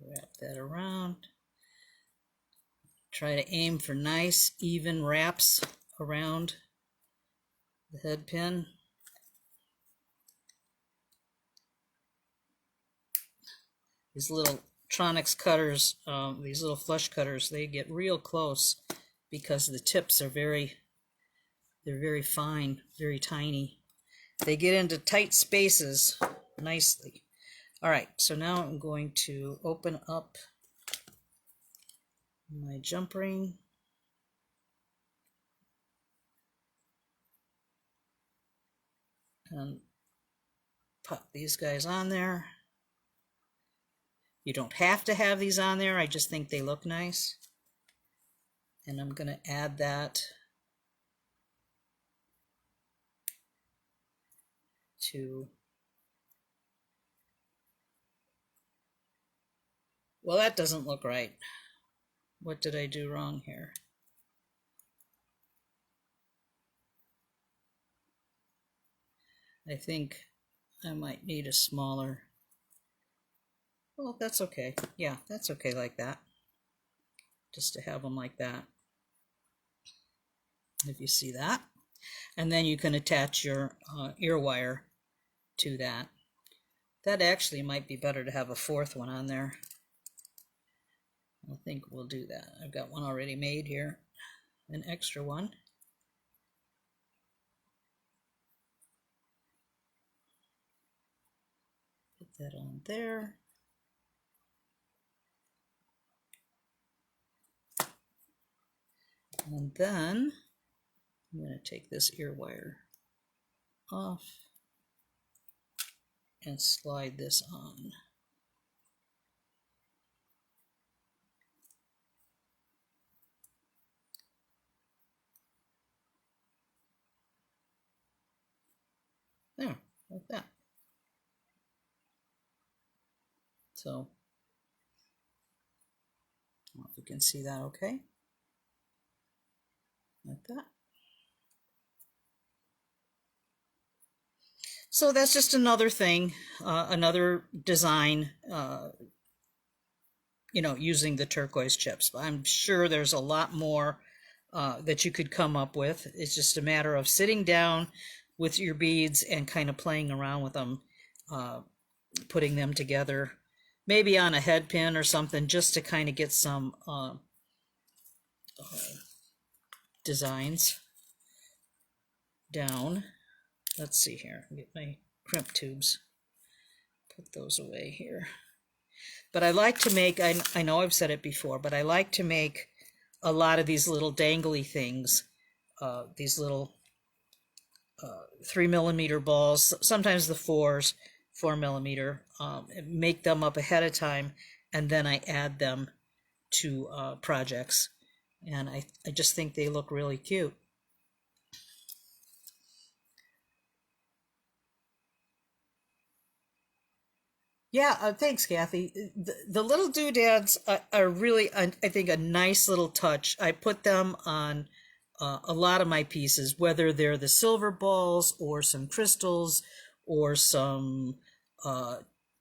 Wrap that around. Try to aim for nice, even wraps around the head pin. These little Tronics cutters, these little flush cutters, they get real close because the tips are they're very fine, very tiny. They get into tight spaces nicely. All right, so now I'm going to open up my jump ring. And pop these guys on there. You don't have to have these on there, I just think they look nice. And I'm going to add that to, well, that doesn't look right. What did I do wrong here? I think I might need a smaller, well, that's okay. Yeah, that's okay like that. Just to have them like that. If you see that. And then you can attach your ear wire to that. That actually might be better to have a fourth one on there. I think we'll do that. I've got one already made here, an extra one. Put that on there. And then I'm going to take this ear wire off and slide this on. There, like that. So, I don't know if you can see that okay. Like that. So that's just another thing, another design, you know, using the turquoise chips. I'm sure there's a lot more that you could come up with. It's just a matter of sitting down with your beads and kind of playing around with them, putting them together, maybe on a head pin or something, just to kind of get some designs down. Let's see here, get my crimp tubes, put those away here. But I like to make, I know I've said it before, but I like to make a lot of these little dangly things, these little 3mm balls, sometimes the 4mm, make them up ahead of time, and then I add them to projects. And I just think they look really cute. Yeah, thanks, Kathy. The little doodads are really, I think, a nice little touch. I put them on a lot of my pieces, whether they're the silver balls or some crystals or some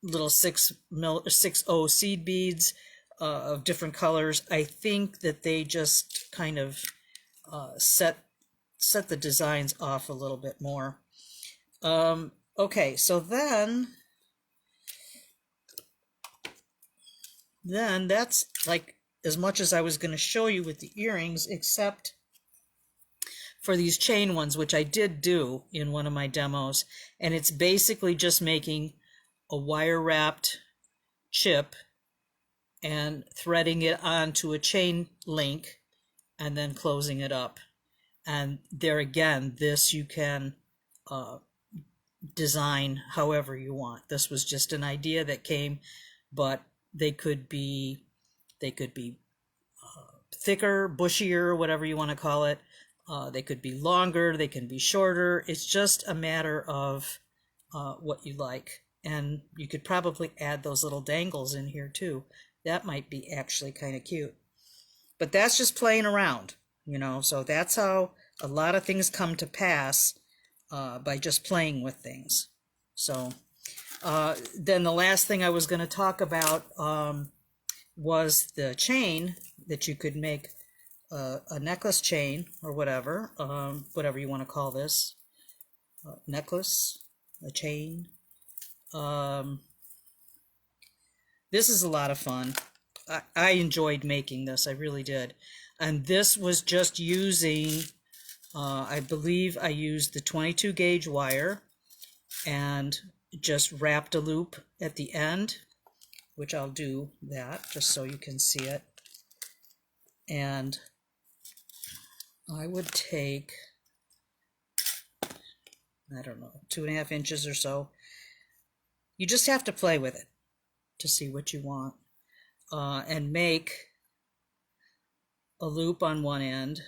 little 6.0 seed beads of different colors. I think that they just kind of set the designs off a little bit more. Okay, so then that's like as much as I was going to show you with the earrings, except for these chain ones, which I did do in one of my demos. And it's basically just making a wire wrapped chip and threading it onto a chain link and then closing it up. And there again, this you can design however you want. This was just an idea that came, but they could be thicker, bushier, whatever you want to call it. They could be longer, they can be shorter. It's just a matter of what you like. And you could probably add those little dangles in here too. That might be actually kind of cute. But that's just playing around, you know. So that's how a lot of things come to pass, by just playing with things. So then the last thing I was going to talk about was the chain that you could make a necklace chain or whatever, whatever you want to call this, necklace, a chain. This is a lot of fun. I enjoyed making this, I really did. And this was just using, I believe I used the 22 gauge wire and just wrapped a loop at the end, which I'll do that just so you can see it. And I would take, I don't know, 2.5 inches or so, You just have to play with it to see what you want, and make a loop on one end,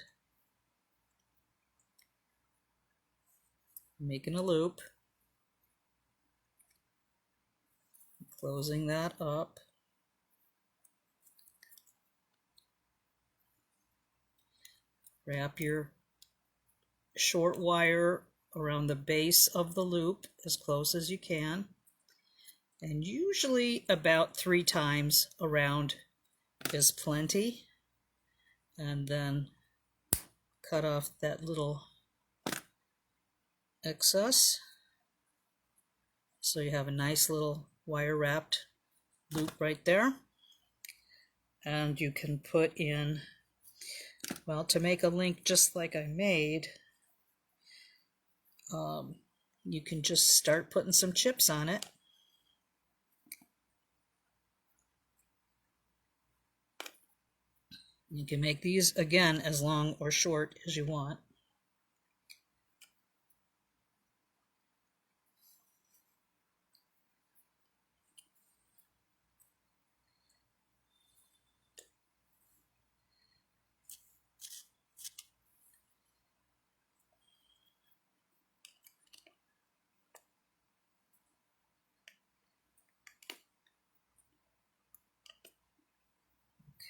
making a loop, closing that up, wrap your short wire around the base of the loop as close as you can, and usually about 3 times around is plenty, and then cut off that little excess so you have a nice little wire wrapped loop right there. And you can put in, well, to make a link just like I made, you can just start putting some chips on it. You can make these, again, as long or short as you want.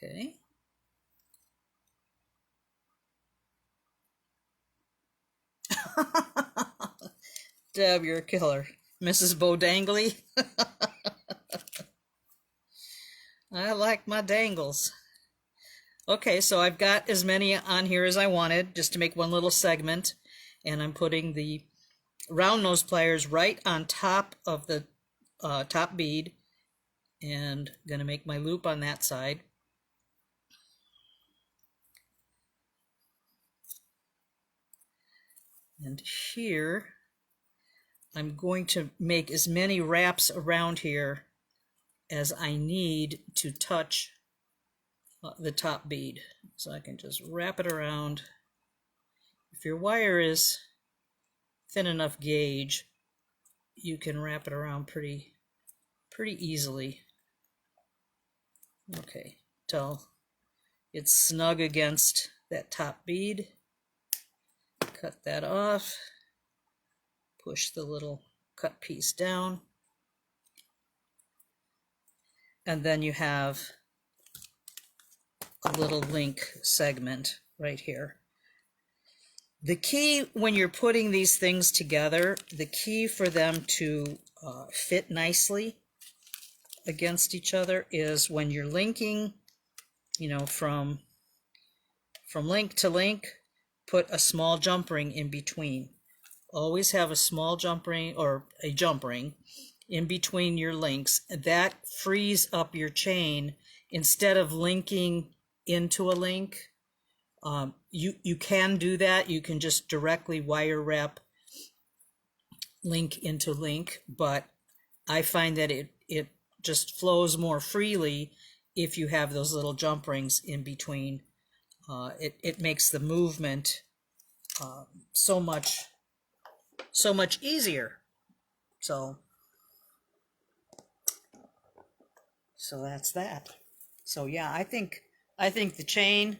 Okay. Deb, you're a killer. Mrs. Bodangly. I like my dangles. Okay, so I've got as many on here as I wanted, just to make one little segment. And I'm putting the round nose pliers right on top of the top bead, and gonna make my loop on that side. And here, I'm going to make as many wraps around here as I need to touch the top bead. So I can just wrap it around. If your wire is thin enough gauge, you can wrap it around pretty easily. Okay, till it's snug against that top bead. Cut that off. Push the little cut piece down. And then you have a little link segment right here. The key when you're putting these things together, the key for them to fit nicely against each other is when you're linking, you know, from link to link, put a small jump ring in between. Always have a small jump ring or a jump ring in between your links. That frees up your chain. Instead of linking into a link, you can do that. You can just directly wire wrap link into link, but I find that it just flows more freely if you have those little jump rings in between. It makes the movement so much easier. So that's that. So yeah, I think the chain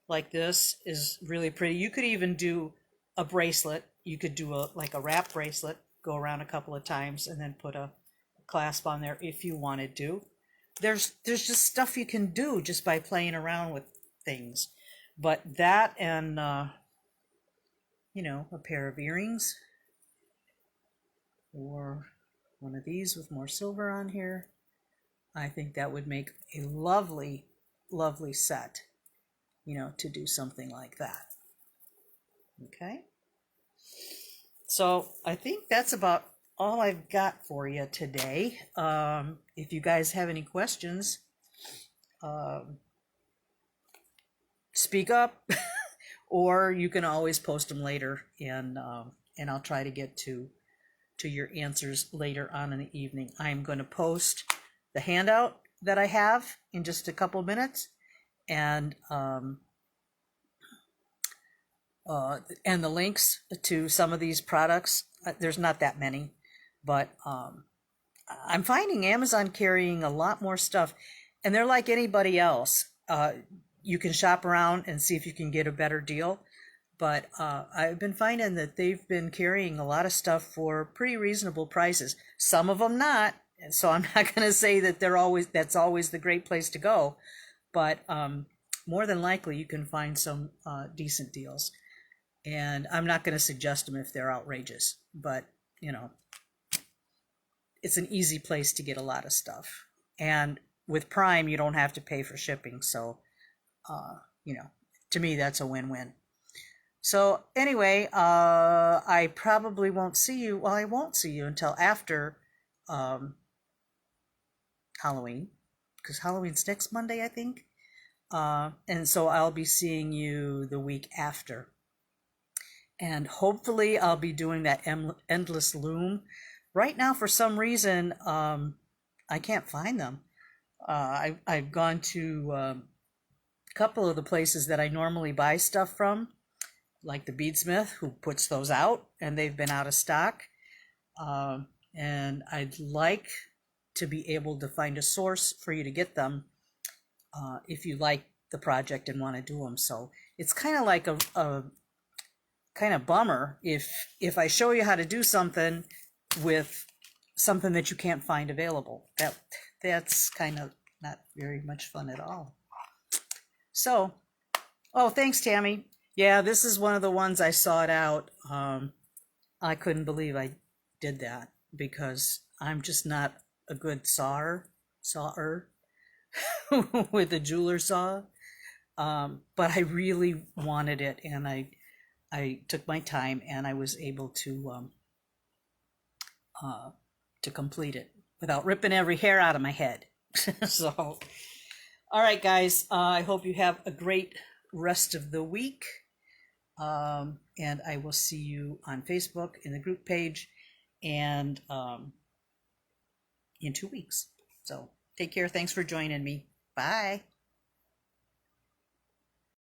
like this is really pretty. You could even do a bracelet. You could do like a wrap bracelet, go around a couple of times, and then put a clasp on there if you wanted to. There's just stuff you can do just by playing around with things. But that and you know, a pair of earrings, or one of these with more silver on here, I think that would make a lovely set, you know, to do something like that. Okay, so I think that's about all I've got for you today. If you guys have any questions, speak up, or you can always post them later, and I'll try to get to your answers later on in the evening. I'm going to post the handout that I have in just a couple minutes, and the links to some of these products. There's not that many, but I'm finding Amazon carrying a lot more stuff, and they're like anybody else. You can shop around and see if you can get a better deal, but I've been finding that they've been carrying a lot of stuff for pretty reasonable prices. Some of them not, so I'm not going to say that that's always the great place to go, but more than likely you can find some decent deals. And I'm not going to suggest them if they're outrageous, but you know, it's an easy place to get a lot of stuff. And with Prime, you don't have to pay for shipping. So, you know, to me, that's a win-win. So anyway, I probably won't see you. Well, I won't see you until after Halloween, because Halloween's next Monday, I think. And so I'll be seeing you the week after. And hopefully I'll be doing that endless loom. Right now, for some reason, I can't find them. I've gone to a couple of the places that I normally buy stuff from, like the Beadsmith, who puts those out, and they've been out of stock. And I'd like to be able to find a source for you to get them if you like the project and want to do them. So it's kind of like a kind of bummer if I show you how to do something with something that you can't find available. That's kind of not very much fun at all. So, oh, thanks, Tammy. Yeah, this is one of the ones I sawed out. I couldn't believe I did that because I'm just not a good sawer with a jeweler saw. But I really wanted it, and I took my time, and I was able to complete it without ripping every hair out of my head. So, all right, guys, I hope you have a great rest of the week. And I will see you on Facebook in the group page and in 2 weeks. So take care. Thanks for joining me. Bye.